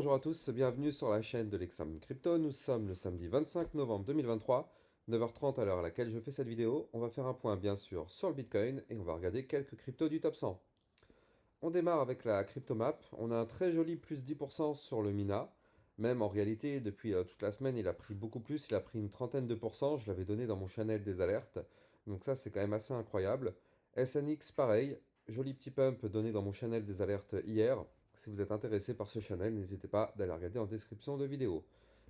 bonjour à tous, bienvenue sur la chaîne de l'Examen Crypto. Nous sommes le samedi 25 novembre 2023, 9h30 à l'heure à laquelle je fais cette vidéo. On va faire un point bien sûr sur le Bitcoin et on va regarder quelques cryptos du top 100. On démarre avec la CryptoMap. On a un très joli plus 10% sur le Mina. Même en réalité, depuis toute la semaine, il a pris beaucoup plus. Il a pris une trentaine de pourcents. Je l'avais donné dans mon channel des alertes. Donc ça, c'est quand même assez incroyable. SNX, pareil. Joli petit pump donné dans mon channel des alertes hier. Si vous êtes intéressé par ce channel, n'hésitez pas d'aller regarder en description de vidéo.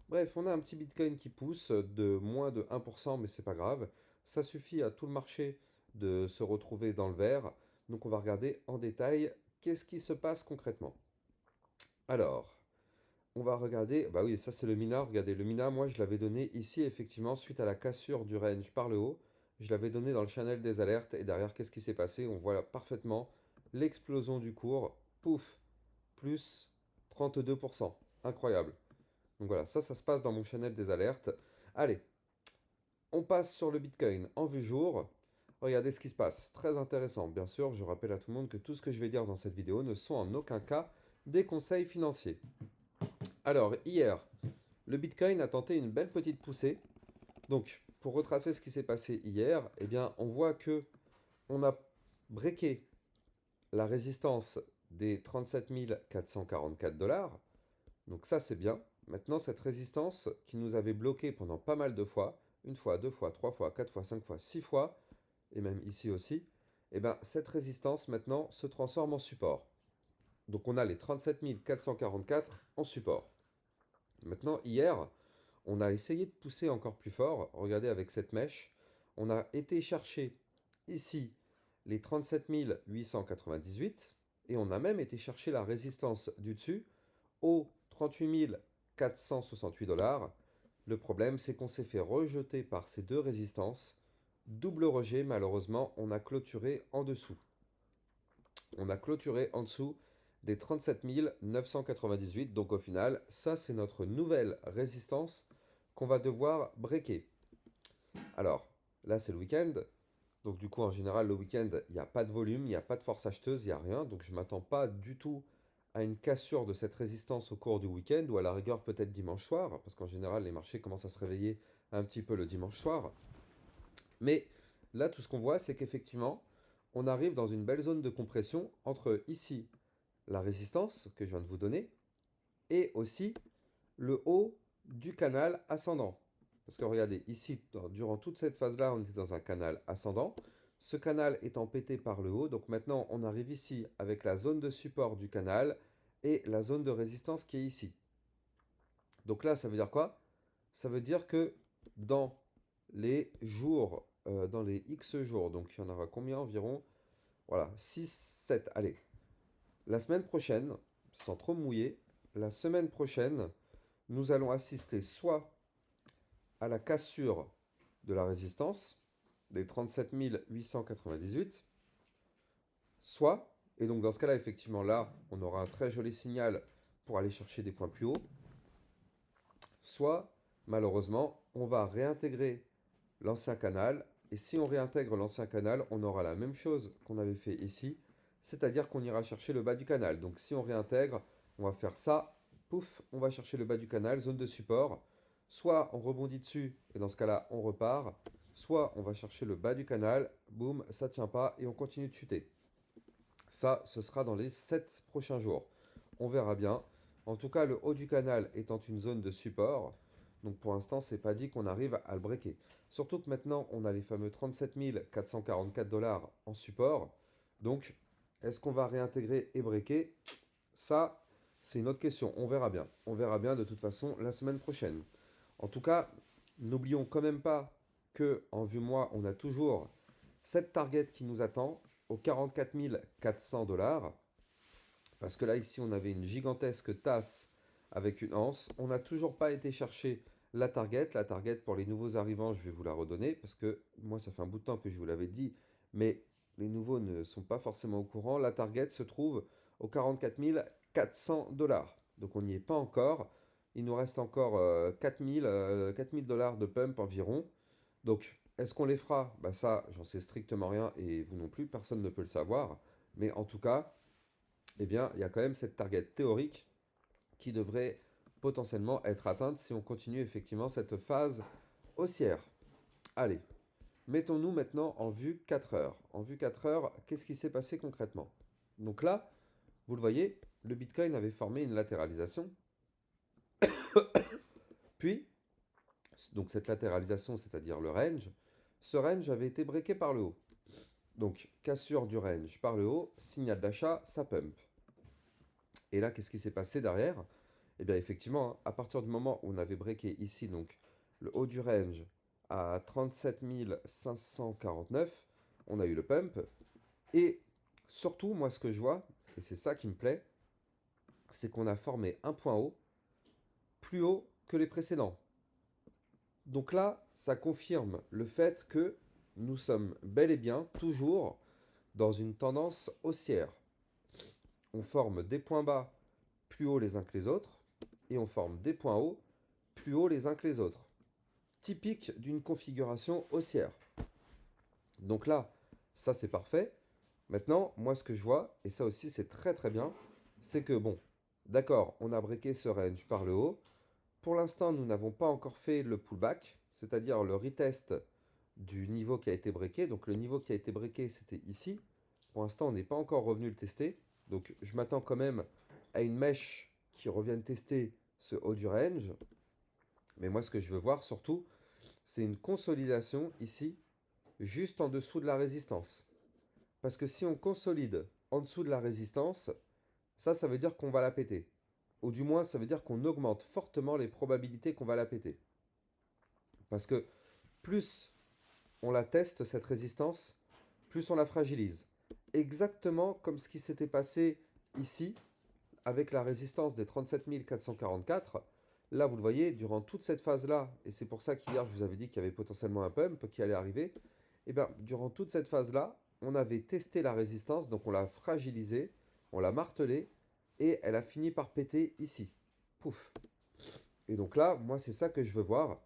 Bref, on a un petit Bitcoin qui pousse de moins de 1%, mais c'est pas grave. Ça suffit à tout le marché de se retrouver dans le vert. Donc on va regarder en détail qu'est-ce qui se passe concrètement. Alors, on va regarder, bah oui, ça c'est le Mina, regardez, le Mina, moi je l'avais donné ici effectivement suite à la cassure du range par le haut. Je l'avais donné dans le channel des alertes et derrière, qu'est-ce qui s'est passé? On voit là parfaitement l'explosion du cours, pouf, plus 32%. Incroyable. Donc voilà, ça se passe dans mon channel des alertes. Allez, on passe sur le Bitcoin en vue jour. Regardez ce qui se passe. Très intéressant. Bien sûr, je rappelle à tout le monde que tout ce que je vais dire dans cette vidéo ne sont en aucun cas des conseils financiers. Alors, hier, le Bitcoin a tenté une belle petite poussée. Donc, pour retracer ce qui s'est passé hier, eh bien, on voit que on a breaké la résistance des 37 444 dollars. Donc ça, c'est bien. Maintenant, cette résistance qui nous avait bloqué pendant pas mal de fois, une fois, deux fois, trois fois, quatre fois, cinq fois, six fois, et même ici aussi, eh bien, cette résistance maintenant se transforme en support. Donc on a les 37 444 en support. Maintenant, hier, on a essayé de pousser encore plus fort. Regardez avec cette mèche. On a été chercher ici les 37 898 et on a même été chercher la résistance du dessus aux 38 468 dollars. Le problème, c'est qu'on s'est fait rejeter par ces deux résistances. Double rejet, malheureusement, on a clôturé en dessous. On a clôturé en dessous des 37 998. Donc au final, ça c'est notre nouvelle résistance qu'on va devoir breaker. Alors, là c'est le week-end. Donc du coup, en général, le week-end, il n'y a pas de volume, il n'y a pas de force acheteuse, il n'y a rien. Donc je ne m'attends pas du tout à une cassure de cette résistance au cours du week-end, ou à la rigueur peut-être dimanche soir, parce qu'en général, les marchés commencent à se réveiller un petit peu le dimanche soir. Mais là, tout ce qu'on voit, c'est qu'effectivement, on arrive dans une belle zone de compression entre ici, la résistance que je viens de vous donner, et aussi le haut du canal ascendant. Parce que regardez, ici, durant toute cette phase-là, on était dans un canal ascendant. Ce canal étant pété par le haut, donc maintenant on arrive ici avec la zone de support du canal et la zone de résistance qui est ici. Donc là, ça veut dire quoi? Ça veut dire que dans les jours, dans les X jours, donc il y en aura combien environ? Voilà, 6, 7, allez. La semaine prochaine, sans trop mouiller, la semaine prochaine, nous allons assister soit à la cassure de la résistance des 37 898, soit, et donc dans ce cas-là, effectivement, là, on aura un très joli signal pour aller chercher des points plus hauts, soit, malheureusement, on va réintégrer l'ancien canal, et si on réintègre l'ancien canal, on aura la même chose qu'on avait fait ici, c'est-à-dire qu'on ira chercher le bas du canal. Donc si on réintègre, on va faire ça, pouf, on va chercher le bas du canal, zone de support, soit on rebondit dessus, et dans ce cas-là, on repart, soit on va chercher le bas du canal, boum, ça tient pas, et on continue de chuter. Ça, ce sera dans les 7 prochains jours. On verra bien. En tout cas, le haut du canal étant une zone de support, donc pour l'instant, c'est pas dit qu'on arrive à le breaker. Surtout que maintenant, on a les fameux 37 444 dollars en support. Donc, est-ce qu'on va réintégrer et breaker? Ça, c'est une autre question. On verra bien. On verra bien de toute façon la semaine prochaine. En tout cas, n'oublions quand même pas que en vue mois, on a toujours cette target qui nous attend aux 44 400 dollars. Parce que là, ici, on avait une gigantesque tasse avec une anse. On n'a toujours pas été chercher la target. La target pour les nouveaux arrivants, je vais vous la redonner. Parce que moi, ça fait un bout de temps que je vous l'avais dit. Mais les nouveaux ne sont pas forcément au courant. La target se trouve aux 44 400 dollars. Donc on n'y est pas encore. Il nous reste encore 4 000 dollars de pump environ. Donc, est-ce qu'on les fera? Bah ça, j'en sais strictement rien et vous non plus, personne ne peut le savoir. Mais en tout cas, eh bien, il y a quand même cette target théorique qui devrait potentiellement être atteinte si on continue effectivement cette phase haussière. Allez, mettons-nous maintenant en vue 4 heures. En vue 4 heures, qu'est-ce qui s'est passé concrètement? Donc là, vous le voyez, le Bitcoin avait formé une latéralisation. Puis, donc cette latéralisation, c'est-à-dire le range, ce range avait été breaké par le haut. Donc, cassure du range par le haut, signal d'achat, ça pump. Et là, qu'est-ce qui s'est passé derrière? Eh bien, effectivement, hein, à partir du moment où on avait breaké ici, donc le haut du range à 37 549, on a eu le pump. Et surtout, moi, ce que je vois, et c'est ça qui me plaît, c'est qu'on a formé un point haut plus haut que les précédents. Donc là, ça confirme le fait que nous sommes bel et bien toujours dans une tendance haussière. On forme des points bas plus hauts les uns que les autres et on forme des points hauts plus hauts les uns que les autres. Typique d'une configuration haussière. Donc là, ça c'est parfait. Maintenant, moi ce que je vois, et ça aussi c'est très très bien, c'est que bon, d'accord, on a breaké ce range par le haut. Pour l'instant, nous n'avons pas encore fait le pullback, c'est-à-dire le retest du niveau qui a été breaké. Donc le niveau qui a été breaké, c'était ici. Pour l'instant, on n'est pas encore revenu le tester. Donc je m'attends quand même à une mèche qui revienne tester ce haut du range. Mais moi, ce que je veux voir surtout, c'est une consolidation ici, juste en dessous de la résistance. Parce que si on consolide en dessous de la résistance, ça veut dire qu'on va la péter. Ou du moins, ça veut dire qu'on augmente fortement les probabilités qu'on va la péter. Parce que plus on la teste, cette résistance, plus on la fragilise. Exactement comme ce qui s'était passé ici, avec la résistance des 37 444. Là, vous le voyez, durant toute cette phase-là, et c'est pour ça qu'hier, je vous avais dit qu'il y avait potentiellement un pump qui allait arriver, et bien, durant toute cette phase-là, on avait testé la résistance, donc on l'a fragilisée, on l'a martelée, et elle a fini par péter ici. Pouf. Et donc là, moi, c'est ça que je veux voir.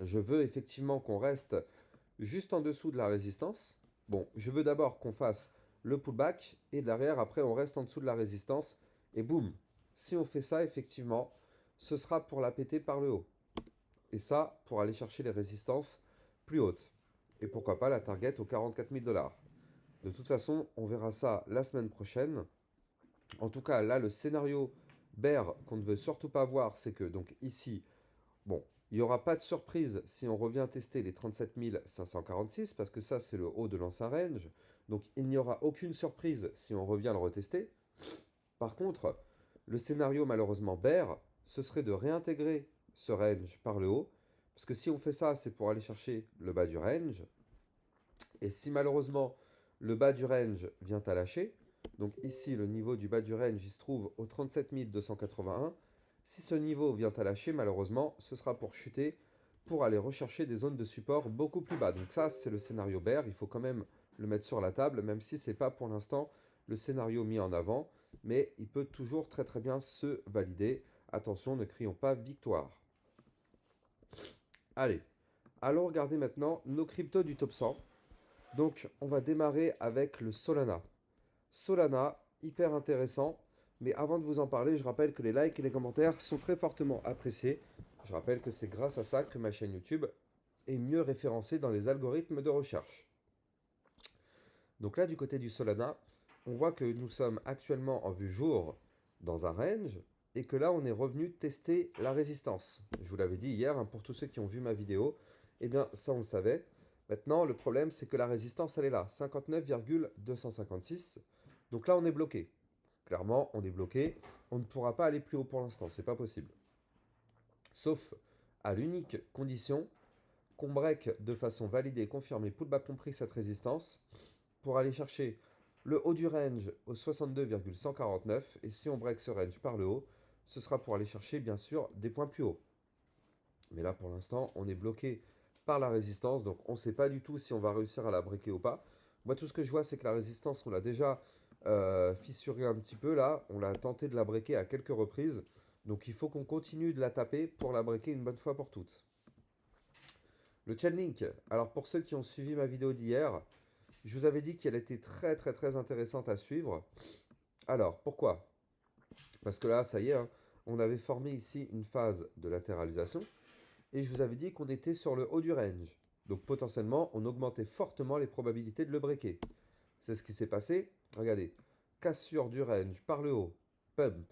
Je veux effectivement qu'on reste juste en dessous de la résistance. Bon, je veux d'abord qu'on fasse le pullback, et derrière, après, on reste en dessous de la résistance, et boum. Si on fait ça, effectivement, ce sera pour la péter par le haut. Et ça, pour aller chercher les résistances plus hautes. Et pourquoi pas la target aux 44 000 $. De toute façon, on verra ça la semaine prochaine. En tout cas, là, le scénario bear qu'on ne veut surtout pas voir, c'est que, donc ici, bon, il n'y aura pas de surprise si on revient tester les 37 546, parce que ça, c'est le haut de l'ancien range. Donc, il n'y aura aucune surprise si on revient le retester. Par contre, le scénario malheureusement bear, ce serait de réintégrer ce range par le haut, parce que si on fait ça, c'est pour aller chercher le bas du range. Et si malheureusement le bas du range vient à lâcher, donc ici le niveau du bas du range il se trouve au 37 281, si ce niveau vient à lâcher, malheureusement, ce sera pour chuter, pour aller rechercher des zones de support beaucoup plus bas. Donc ça, c'est le scénario bear, il faut quand même le mettre sur la table, même si ce n'est pas pour l'instant le scénario mis en avant, mais il peut toujours très très bien se valider. Attention, ne crions pas victoire. Allez, allons regarder maintenant nos cryptos du top 100. Donc, on va démarrer avec le Solana. Solana, hyper intéressant. Mais avant de vous en parler, je rappelle que les likes et les commentaires sont très fortement appréciés. Je rappelle que c'est grâce à ça que ma chaîne YouTube est mieux référencée dans les algorithmes de recherche. Donc là, du côté du Solana, on voit que nous sommes actuellement en vue jour dans un range et que là, on est revenu tester la résistance. Je vous l'avais dit hier, hein, pour tous ceux qui ont vu ma vidéo, eh bien, ça, on le savait. Maintenant, le problème, c'est que la résistance, elle est là, 59,256. Donc là, on est bloqué. Clairement, on est bloqué. On ne pourra pas aller plus haut pour l'instant, c'est pas possible. Sauf à l'unique condition qu'on break de façon validée, confirmée, pullback compris cette résistance pour aller chercher le haut du range au 62,149. Et si on break ce range par le haut, ce sera pour aller chercher bien sûr des points plus hauts. Mais là, pour l'instant, on est bloqué par la résistance. Donc, on ne sait pas du tout si on va réussir à la breaker ou pas. Moi, tout ce que je vois, c'est que la résistance, on l'a déjà fissurée un petit peu là. On l'a tenté de la breaker à quelques reprises. Donc, il faut qu'on continue de la taper pour la breaker une bonne fois pour toutes. Le Chainlink. Alors, pour ceux qui ont suivi ma vidéo d'hier, je vous avais dit qu'elle était très, très, très intéressante à suivre. Alors, pourquoi? Parce que là, ça y est, hein, on avait formé ici une phase de latéralisation et je vous avais dit qu'on était sur le haut du range. Donc potentiellement, on augmentait fortement les probabilités de le breaker. C'est ce qui s'est passé. Regardez, cassure du range par le haut, pump,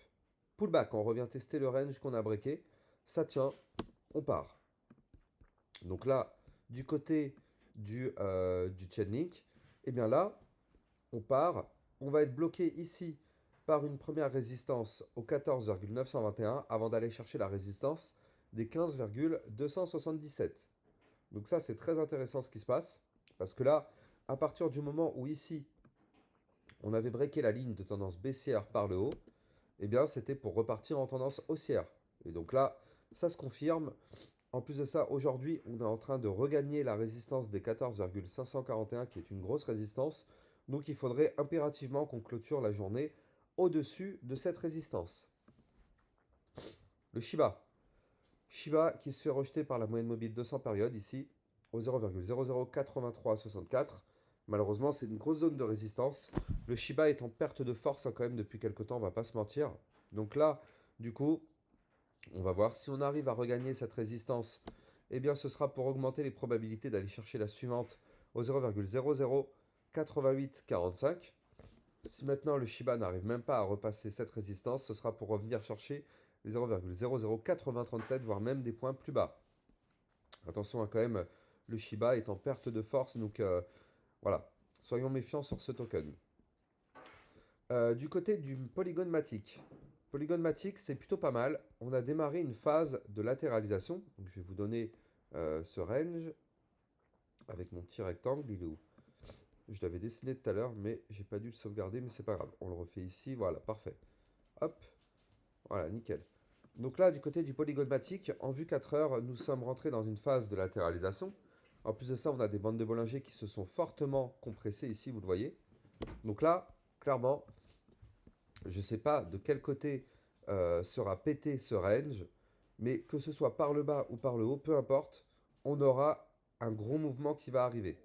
pullback, on revient tester le range qu'on a breaké. Ça tient, on part. Donc là, du côté du Chainlink, eh bien là, on part. On va être bloqué ici par une première résistance au 14,921 avant d'aller chercher la résistance des 15,277. Donc ça, c'est très intéressant ce qui se passe. Parce que là, à partir du moment où ici, on avait breaké la ligne de tendance baissière par le haut, eh bien, c'était pour repartir en tendance haussière. Et donc là, ça se confirme. En plus de ça, aujourd'hui, on est en train de regagner la résistance des 14,541 qui est une grosse résistance. Donc il faudrait impérativement qu'on clôture la journée au-dessus de cette résistance. Le Shiba. Shiba qui se fait rejeter par la moyenne mobile 200 périodes ici au 0,008364. Malheureusement, c'est une grosse zone de résistance. Le Shiba est en perte de force quand même depuis quelques temps, on va pas se mentir. Donc là, du coup, on va voir si on arrive à regagner cette résistance. Eh bien, ce sera pour augmenter les probabilités d'aller chercher la suivante au 0,008845. Si maintenant le Shiba n'arrive même pas à repasser cette résistance, ce sera pour revenir chercher les 0,008037, voire même des points plus bas. Attention, quand même, le Shiba est en perte de force, donc voilà, soyons méfiants sur ce token. Du côté du Polygon Matic. Polygon Matic, c'est plutôt pas mal. On a démarré une phase de latéralisation. Donc, je vais vous donner ce range avec mon petit rectangle. Il est où? Je l'avais dessiné tout à l'heure, mais j'ai pas dû le sauvegarder, mais c'est pas grave. On le refait ici, voilà, parfait. Hop, voilà, nickel. Donc là, du côté du Polygon Matic, en vue 4 heures, nous sommes rentrés dans une phase de latéralisation. En plus de ça, on a des bandes de Bollinger qui se sont fortement compressées ici, vous le voyez. Donc là, clairement, je ne sais pas de quel côté sera pété ce range, mais que ce soit par le bas ou par le haut, peu importe, on aura un gros mouvement qui va arriver.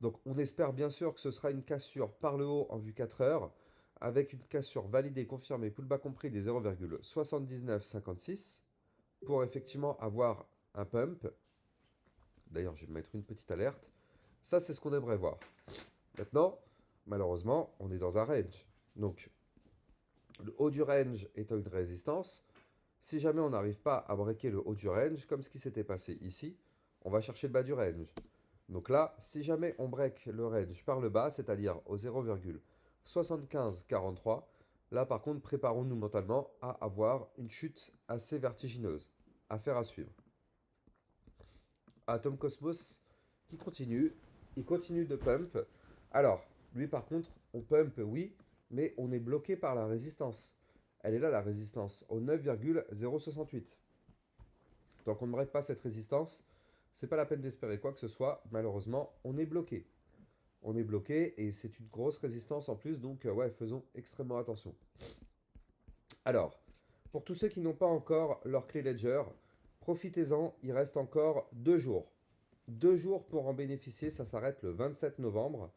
Donc on espère bien sûr que ce sera une cassure par le haut en vue 4 heures, avec une cassure validée, confirmée, pullback compris des 0,7956, pour effectivement avoir un pump. D'ailleurs, je vais mettre une petite alerte. Ça, c'est ce qu'on aimerait voir. Maintenant, malheureusement, on est dans un range. Donc, le haut du range étant une résistance, si jamais on n'arrive pas à breaker le haut du range, comme ce qui s'était passé ici, on va chercher le bas du range. Donc là, si jamais on break le range par le bas, c'est-à-dire au 0,7543, là par contre, préparons-nous mentalement à avoir une chute assez vertigineuse. Affaire à suivre. Atom Cosmos qui continue, il continue de pump. Alors, lui par contre, on pump, oui, mais on est bloqué par la résistance. Elle est là, la résistance, au 9,068. Tant qu'on ne break pas cette résistance, c'est pas la peine d'espérer quoi que ce soit. Malheureusement, on est bloqué. On est bloqué et c'est une grosse résistance en plus, donc ouais, faisons extrêmement attention. Alors, pour tous ceux qui n'ont pas encore leur clé Ledger, profitez-en, il reste encore 2 jours. 2 jours pour en bénéficier, ça s'arrête le 27 novembre.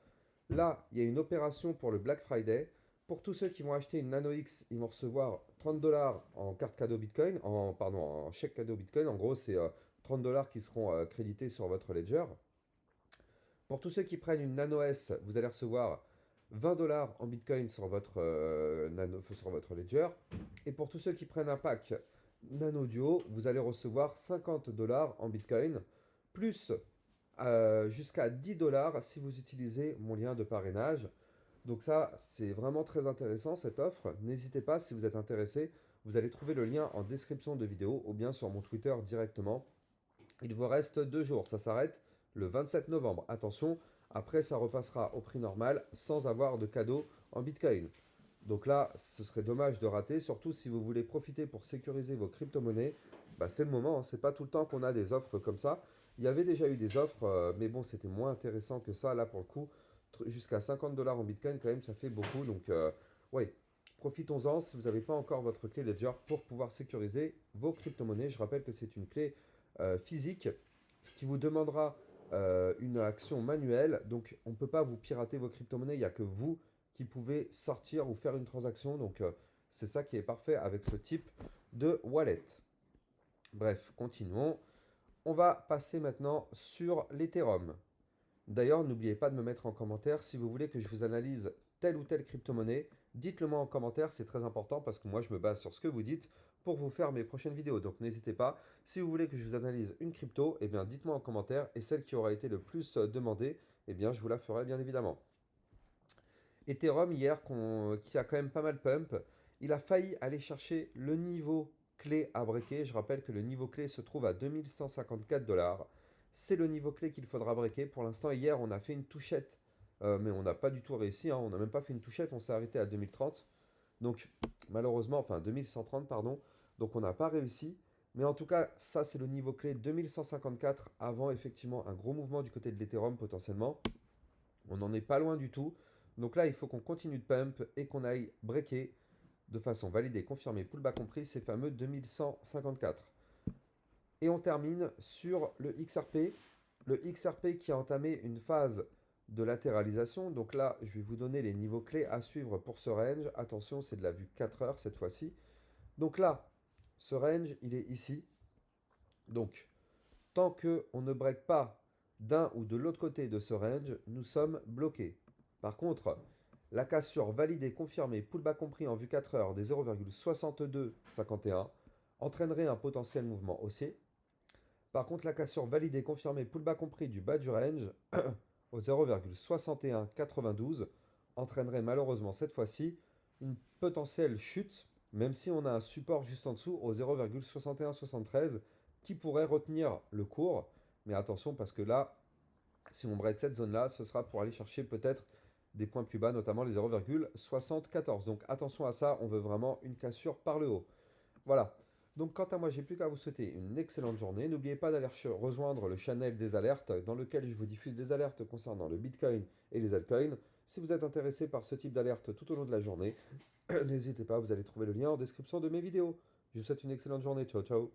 Là, il y a une opération pour le Black Friday. Pour tous ceux qui vont acheter une Nano X, ils vont recevoir 30 dollars en carte cadeau Bitcoin, en chèque cadeau Bitcoin. En gros, c'est 30 dollars qui seront crédités sur votre Ledger. Pour tous ceux qui prennent une Nano S, vous allez recevoir 20 dollars en Bitcoin sur sur votre Ledger. Et pour tous ceux qui prennent un pack Nano Duo, vous allez recevoir 50 dollars en Bitcoin, plus jusqu'à 10 dollars si vous utilisez mon lien de parrainage. Donc ça, c'est vraiment très intéressant cette offre. N'hésitez pas, si vous êtes intéressé, vous allez trouver le lien en description de vidéo ou bien sur mon Twitter directement. Il vous reste 2 jours, ça s'arrête le 27 novembre. Attention, après ça repassera au prix normal sans avoir de cadeau en Bitcoin. Donc là, ce serait dommage de rater, surtout si vous voulez profiter pour sécuriser vos crypto-monnaies. Bah, c'est le moment, hein. C'est pas tout le temps qu'on a des offres comme ça. Il y avait déjà eu des offres, mais bon, c'était moins intéressant que ça. Là, pour le coup, jusqu'à 50 dollars en Bitcoin, quand même, ça fait beaucoup. Donc, ouais, profitons-en si vous n'avez pas encore votre clé Ledger pour pouvoir sécuriser vos crypto-monnaies. Je rappelle que c'est une clé physique, ce qui vous demandera une action manuelle. Donc, on ne peut pas vous pirater vos crypto-monnaies. Il n'y a que vous qui pouvez sortir ou faire une transaction. Donc, C'est ça qui est parfait avec ce type de wallet. Bref, continuons. On va passer maintenant sur l'Ethereum. D'ailleurs, n'oubliez pas de me mettre en commentaire si vous voulez que je vous analyse telle ou telle crypto-monnaie. Dites-le moi en commentaire, c'est très important parce que moi je me base sur ce que vous dites pour vous faire mes prochaines vidéos. Donc n'hésitez pas, si vous voulez que je vous analyse une crypto, eh bien dites-moi en commentaire et celle qui aura été le plus demandée, eh bien je vous la ferai bien évidemment. Ethereum hier qui a quand même pas mal pump, il a failli aller chercher le niveau clé à breaker. Je rappelle que le niveau clé se trouve à 2154 dollars. C'est le niveau clé qu'il faudra breaker. Pour l'instant, hier, on a fait une touchette, mais on n'a pas du tout réussi, hein. On n'a même pas fait une touchette, on s'est arrêté à 2030. Donc, malheureusement, enfin 2130, pardon. Donc, on n'a pas réussi. Mais en tout cas, ça, c'est le niveau clé 2154 avant effectivement un gros mouvement du côté de l'Ethereum potentiellement. On n'en est pas loin du tout. Donc là, il faut qu'on continue de pump et qu'on aille breaker de façon validée, confirmée, pullback compris, ces fameux 2154. Et on termine sur le XRP. Le XRP qui a entamé une phase de latéralisation. Donc là, je vais vous donner les niveaux clés à suivre pour ce range. Attention, c'est de la vue 4 heures cette fois-ci. Donc là, ce range, il est ici. Donc, tant qu'on ne break pas d'un ou de l'autre côté de ce range, nous sommes bloqués. Par contre, la cassure validée, confirmée, pullback compris en vue 4 heures des 0,6251 entraînerait un potentiel mouvement haussier. Par contre, la cassure validée, confirmée, pullback compris du bas du range au 0,6192 entraînerait malheureusement cette fois-ci une potentielle chute, même si on a un support juste en dessous au 0,6173 qui pourrait retenir le cours. Mais attention parce que là, si on break cette zone-là, ce sera pour aller chercher peut-être des points plus bas, notamment les 0,74. Donc attention à ça, on veut vraiment une cassure par le haut. Voilà. Donc quant à moi, j'ai plus qu'à vous souhaiter une excellente journée. N'oubliez pas d'aller rejoindre le channel des alertes dans lequel je vous diffuse des alertes concernant le Bitcoin et les altcoins. Si vous êtes intéressé par ce type d'alerte tout au long de la journée, n'hésitez pas, vous allez trouver le lien en description de mes vidéos. Je vous souhaite une excellente journée. Ciao, ciao.